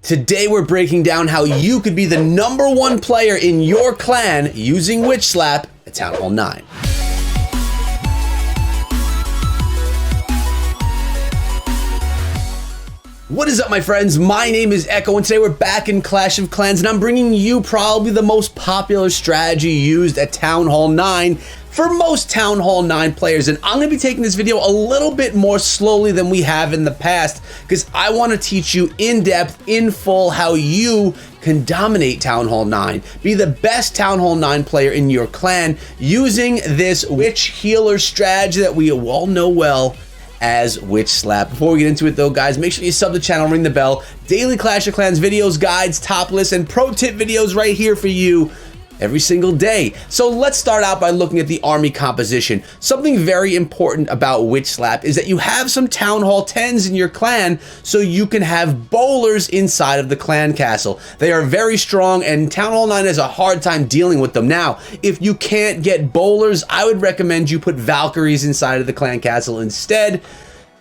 Today we're breaking down how you could be the #1 player in your clan using Witch Slap at Town Hall 9. What is up, my friends? My name is Echo, and today we're back in Clash of Clans, and I'm bringing you probably the most popular strategy used at Town Hall 9 for most Town Hall 9 players. And I'm going to be taking this video a little bit more slowly than we have in the past, because I want to teach you in depth, in full, how you can dominate Town Hall 9, be the best Town Hall 9 player in your clan using this Witch Healer strategy that we all know well as Witch Slap. Before we get into it though, guys, make sure you sub the channel, ring the bell. Daily Clash of Clans videos, guides, top lists, and pro tip videos right here for you every single day. So let's start out by looking at the army composition. Something very important about Witch Slap is that you have some Town Hall 10s in your clan, so you can have bowlers inside of the clan castle. They are very strong, and Town Hall 9 has a hard time dealing with them. Now, if you can't get bowlers, I would recommend you put Valkyries inside of the clan castle instead.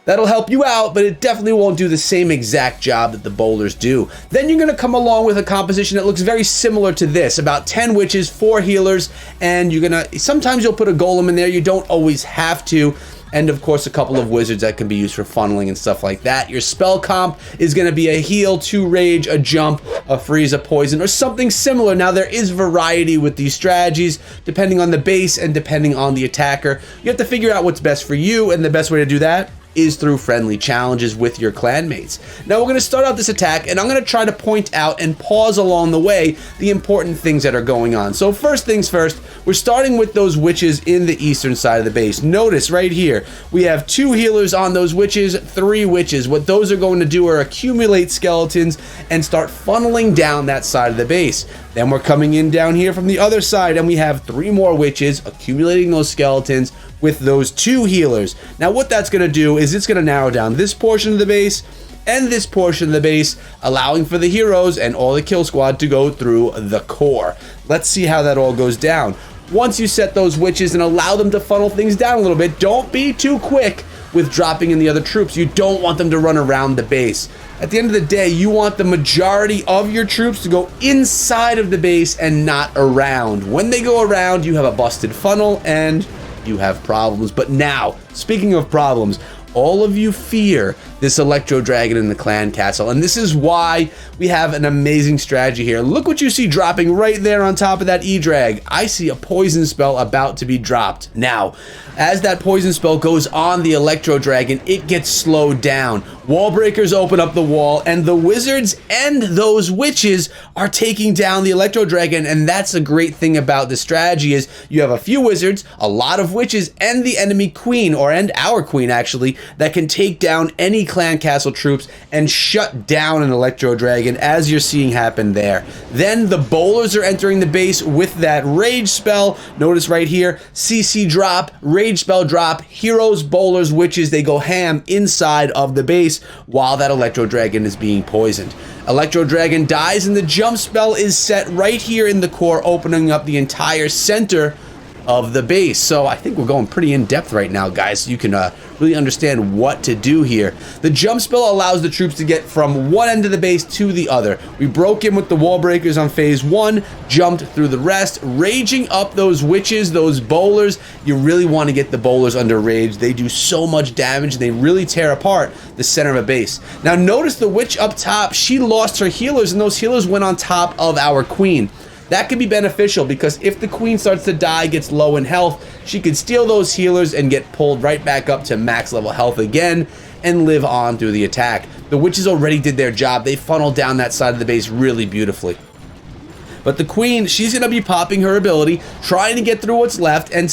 That'll help you out, but it definitely won't do the same exact job that the bowlers do. Then you're gonna come along with a composition that looks very similar to this, about 10 witches, 4 healers, and sometimes you'll put a golem in there, you don't always have to, and of course a couple of wizards that can be used for funneling and stuff like that. Your spell comp is gonna be a heal, 2 rage, a jump, a freeze, a poison, or something similar. Now there is variety with these strategies, depending on the base and depending on the attacker. You have to figure out what's best for you, and the best way to do that is through friendly challenges with your clanmates. Now we're going to start out this attack, and I'm going to try to point out and pause along the way the important things that are going on. So first things first, we're starting with those witches in the eastern side of the base. Notice right here, we have 2 healers on those witches, 3 witches. What those are going to do are accumulate skeletons and start funneling down that side of the base. Then we're coming in down here from the other side, and we have 3 more witches accumulating those skeletons with those 2 healers. Now what that's going to do is it's going to narrow down this portion of the base and this portion of the base, allowing for the heroes and all the kill squad to go through the core. Let's see how that all goes down. Once you set those witches and allow them to funnel things down a little bit, don't be too quick with dropping in the other troops. You don't want them to run around the base. At the end of the day, you want the majority of your troops to go inside of the base and not around. When they go around, you have a busted funnel and you have problems. But now, speaking of problems, all of you fear this Electro Dragon in the clan castle, and this is why we have an amazing strategy here. Look what you see dropping right there on top of that E-Drag. I see a poison spell about to be dropped. Now, as that poison spell goes on the Electro Dragon, it gets slowed down. Wall breakers open up the wall, and the wizards and those witches are taking down the Electro Dragon. And that's a great thing about this strategy, is you have a few wizards, a lot of witches, and the enemy queen, and our queen actually, that can take down any clan castle troops and shut down an Electro Dragon, as you're seeing happen there. Then the bowlers are entering the base with that rage spell. Notice right here, CC drop, rage spell drop, heroes, bowlers, witches, they go ham inside of the base while that Electro Dragon is being poisoned. Electro Dragon dies, and the jump spell is set right here in the core, opening up the entire center of the base. So I think we're going pretty in depth right now, guys, so you can really understand what to do here. The jump spell allows the troops to get from one end of the base to the other. We broke in with the wall breakers on phase 1, jumped through the rest, raging up those witches, those bowlers. You really want to get the bowlers under rage. They do so much damage, they really tear apart the center of a base. Now notice the witch up top, she lost her healers, and those healers went on top of our queen. That could be beneficial, because if the queen starts to die, gets low in health, she could steal those healers and get pulled right back up to max level health again and live on through the attack. The witches already did their job. They funneled down that side of the base really beautifully. But the queen, she's going to be popping her ability, trying to get through what's left, and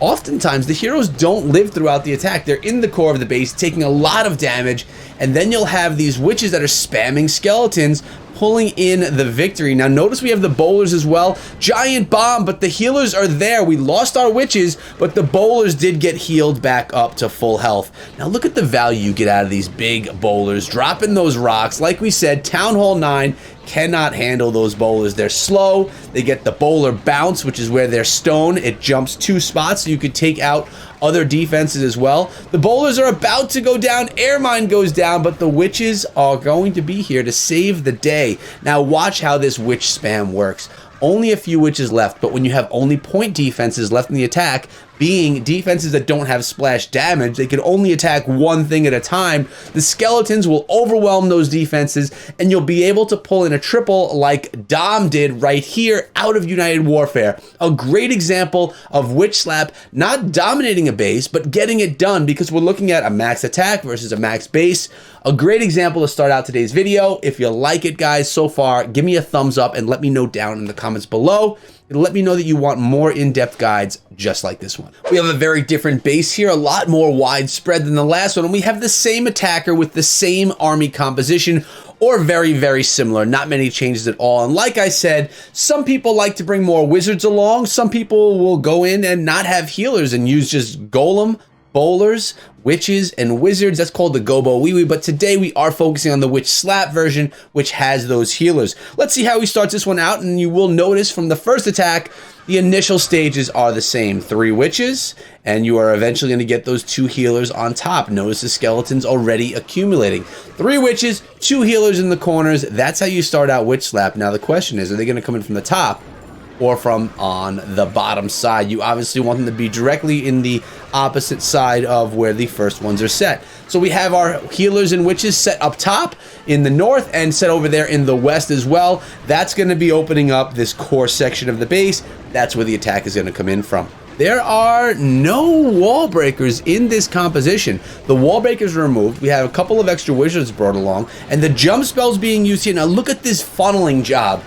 oftentimes the heroes don't live throughout the attack. They're in the core of the base, taking a lot of damage, and then you'll have these witches that are spamming skeletons, pulling in the victory. Now notice we have the bowlers as well. Giant bomb, but the healers are there. We lost our witches, but the bowlers did get healed back up to full health. Now look at the value you get out of these big bowlers, dropping those rocks. Like we said, Town Hall 9 cannot handle those bowlers. They're slow. They get the bowler bounce, which is where they're stone. It jumps 2 spots, so you could take out other defenses as well. The bowlers are about to go down, air mine goes down, but the witches are going to be here to save the day. Now watch how this witch spam works. Only a few witches left, but when you have only point defenses left in the attack, being defenses that don't have splash damage, they can only attack one thing at a time. The skeletons will overwhelm those defenses, and you'll be able to pull in a triple like Dom did right here out of United Warfare. A great example of Witch Slap not dominating a base, but getting it done, because we're looking at a max attack versus a max base. A great example to start out today's video. If you like it, guys, so far, give me a thumbs up and let me know down in the comments below. It'll let me know that you want more in-depth guides just like this one. We have a very different base here, a lot more widespread than the last one, and we have the same attacker with the same army composition, or very, very similar. Not many changes at all. And like I said, some people like to bring more wizards along. Some people will go in and not have healers and use just golem, bowlers, witches, and wizards. That's called the Gobo Wee Wee, but today we are focusing on the Witch Slap version, which has those healers. Let's see how he starts this one out, and you will notice from the first attack, the initial stages are the same. 3 witches, and you are eventually going to get those 2 healers on top. Notice the skeletons already accumulating. 3 witches, 2 healers in the corners. That's how you start out Witch Slap. Now the question is, are they going to come in from the top or from on the bottom side? You obviously want them to be directly in the opposite side of where the first ones are set. So we have our healers and witches set up top in the north and set over there in the west as well. That's going to be opening up this core section of the base. That's where the attack is going to come in from. There are no wall breakers in this composition. The wall breakers are removed. We have a couple of extra wizards brought along, and the jump spells being used here. Now look at this funneling job.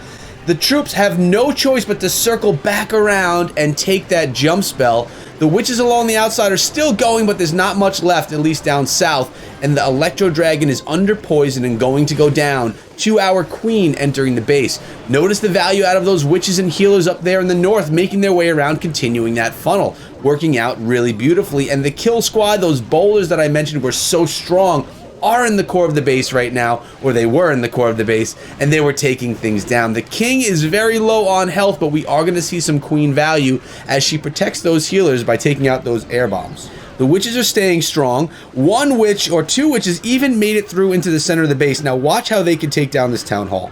The troops have no choice but to circle back around and take that jump spell. The witches along the outside are still going, but there's not much left, at least down south. And the Electro Dragon is under poison and going to go down to our queen entering the base. Notice the value out of those witches and healers up there in the north, making their way around, continuing that funnel. Working out really beautifully. And the kill squad, those bowlers that I mentioned were so strong, are in the core of the base right now, or they were in the core of the base, and they were taking things down. The king is very low on health, but we are going to see some queen value as she protects those healers by taking out those air bombs. The witches are staying strong. 1 witch or 2 witches even made it through into the center of the base. Now watch how they can take down this town hall.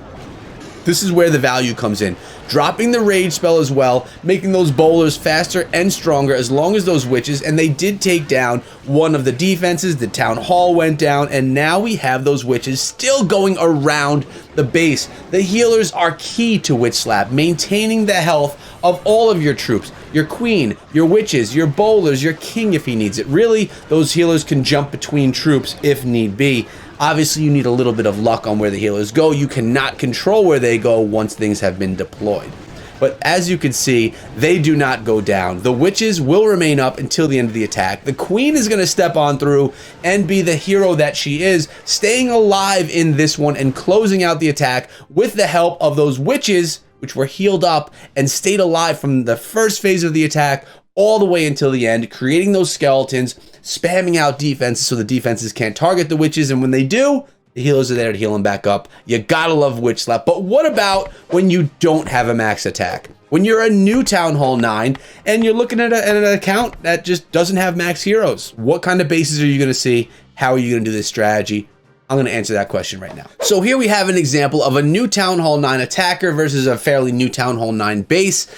This is where the value comes in. Dropping the rage spell as well, making those bowlers faster and stronger as long as those witches, and they did take down one of the defenses. The town hall went down, and now we have those witches still going around the base. The healers are key to Witch Slap, maintaining the health of all of your troops. Your queen, your witches, your bowlers, your king if he needs it. Really, those healers can jump between troops if need be. Obviously, you need a little bit of luck on where the healers go. You cannot control where they go once things have been deployed. But as you can see, they do not go down. The witches will remain up until the end of the attack. The queen is going to step on through and be the hero that she is, staying alive in this one and closing out the attack with the help of those witches, which were healed up and stayed alive from the first phase of the attack all the way until the end, creating those skeletons, spamming out defenses so the defenses can't target the witches, and when they do, the healers are there to heal them back up. You gotta love Witch Slap. But what about when you don't have a max attack? When you're a new Town Hall 9 and you're looking at an account that just doesn't have max heroes, what kind of bases are you gonna see? How are you gonna do this strategy? I'm going to answer that question right now. So here we have an example of a new Town Hall 9 attacker versus a fairly new Town Hall 9 base.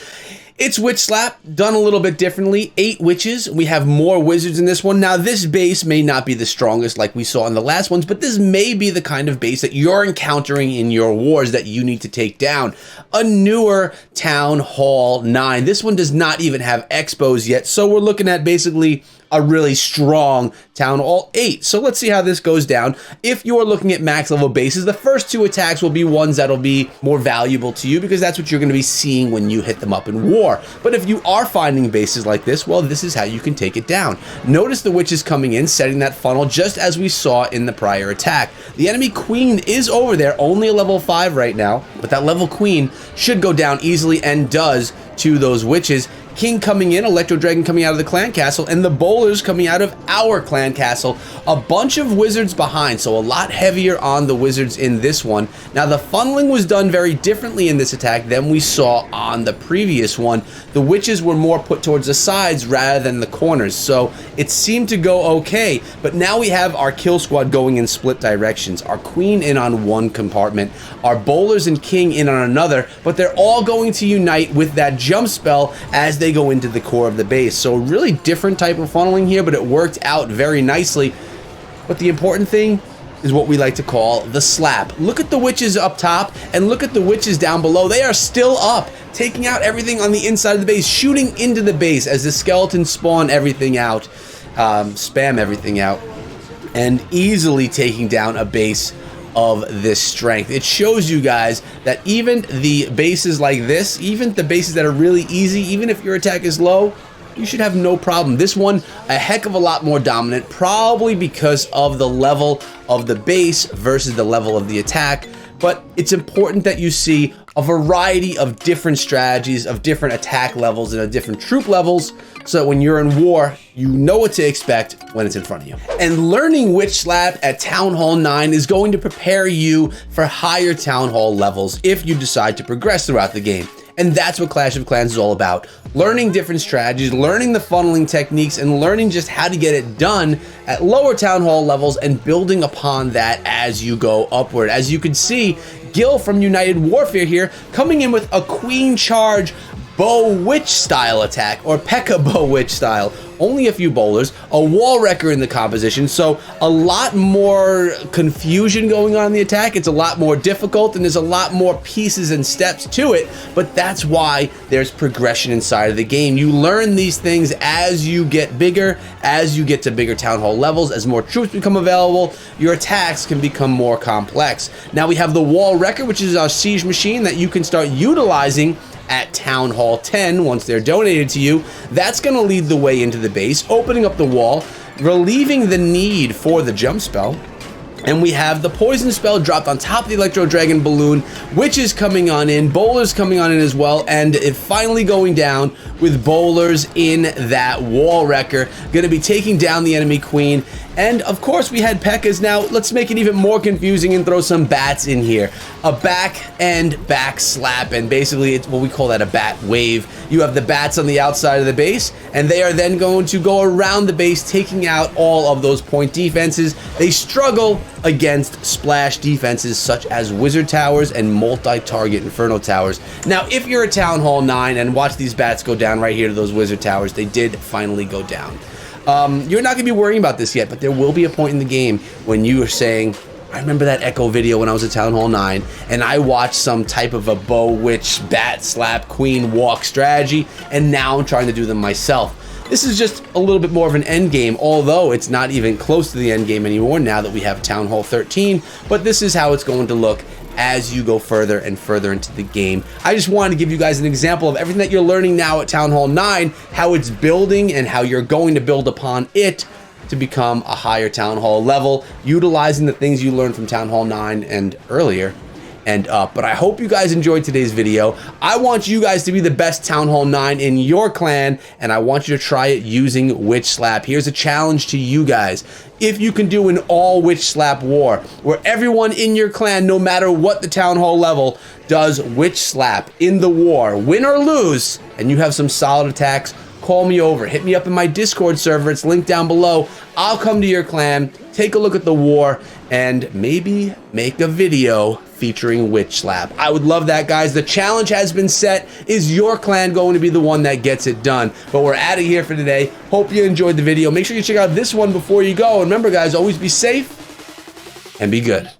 It's Witch Slap, done a little bit differently. 8 witches. We have more wizards in this one. Now, this base may not be the strongest like we saw in the last ones, but this may be the kind of base that you're encountering in your wars that you need to take down. A newer Town Hall 9. This one does not even have expos yet, so we're looking at basically a really strong Town Hall 8. So let's see how this goes down. If you're looking at max level bases, the first 2 attacks will be ones that'll be more valuable to you because that's what you're going to be seeing when you hit them up in war. But if you are finding bases like this, well, this is how you can take it down. Notice the witches coming in, setting that funnel just as we saw in the prior attack. The enemy queen is over there, only a level 5 right now, but that level queen should go down easily and does to those witches, King coming in, Electro Dragon coming out of the clan castle, and the bowlers coming out of our clan castle. A bunch of wizards behind, so a lot heavier on the wizards in this one. Now, the funneling was done very differently in this attack than we saw on the previous one. The witches were more put towards the sides rather than the corners, so it seemed to go okay. But now we have our kill squad going in split directions. Our queen in on one compartment, our bowlers and king in on another, but they're all going to unite with that jump spell as they go into the core of the base. So really different type of funneling here, but it worked out very nicely. But the important thing is what we like to call the slap. Look at the witches up top and look at the witches down below. They are still up, taking out everything on the inside of the base, shooting into the base as the skeletons spawn everything out, spam everything out, and easily taking down a base of this strength. It shows you guys that even the bases like this, even the bases that are really easy, even if your attack is low, you should have no problem. This one, a heck of a lot more dominant, probably because of the level of the base versus the level of the attack. But it's important that you see a variety of different strategies, of different attack levels and of different troop levels, so that when you're in war, you know what to expect when it's in front of you. And learning Witch Slap at Town Hall 9 is going to prepare you for higher Town Hall levels if you decide to progress throughout the game. And that's what Clash of Clans is all about. Learning different strategies, learning the funneling techniques, and learning just how to get it done at lower Town Hall levels and building upon that as you go upward. As you can see, Gil from United Warfare here coming in with a Queen Charge Bow Witch style attack, or P.E.K.K.A. Bow Witch style. Only a few bowlers, a wall wrecker in the composition, so a lot more confusion going on in the attack. It's a lot more difficult, and there's a lot more pieces and steps to it, but that's why there's progression inside of the game. You learn these things as you get bigger, as you get to bigger Town Hall levels, as more troops become available, your attacks can become more complex. Now we have the wall wrecker, which is our siege machine that you can start utilizing at Town Hall 10 once they're donated to you. That's going to lead the way into the base, opening up the wall, relieving the need for the jump spell. And we have the poison spell dropped on top of the Electro Dragon balloon, witches coming on in, bowlers coming on in as well, and it finally going down with bowlers in that wall wrecker, going to be taking down the enemy queen. And of course we had P.E.K.K.As. Now let's make it even more confusing and throw some bats in here. A back and back slap, and basically it's what we call that a bat wave. You have the bats on the outside of the base, and they are then going to go around the base, taking out all of those point defenses. They struggle against splash defenses such as wizard towers and multi-target inferno towers. Now if you're at Town Hall 9 and watch these bats go down right here to those wizard towers, they did finally go down. You're not going to be worrying about this yet, but there will be a point in the game when you are saying, I remember that Echo video when I was at Town Hall 9, and I watched some type of a bow witch, bat slap, queen walk strategy, and now I'm trying to do them myself. This is just a little bit more of an end game, although it's not even close to the end game anymore now that we have Town Hall 13, but this is how it's going to look as you go further and further into the game. I just wanted to give you guys an example of everything that you're learning now at Town Hall 9, how it's building and how you're going to build upon it to become a higher Town Hall level, utilizing the things you learned from Town Hall 9 and earlier and up. But I hope you guys enjoyed today's video. I want you guys to be the best Town Hall 9 in your clan, and I want you to try it using Witch Slap. Here's a challenge to you guys. If you can do an all Witch Slap war, where everyone in your clan, no matter what the Town Hall level, does Witch Slap in the war, win or lose, and you have some solid attacks, call me over. Hit me up in my Discord server. It's linked down below. I'll come to your clan, take a look at the war, and maybe make a video featuring Witch Slap. I would love that, guys. The challenge has been set. Is your clan going to be the one that gets it done? But we're out of here for today. Hope you enjoyed the video. Make sure you check out this one before you go. And remember, guys, always be safe and be good.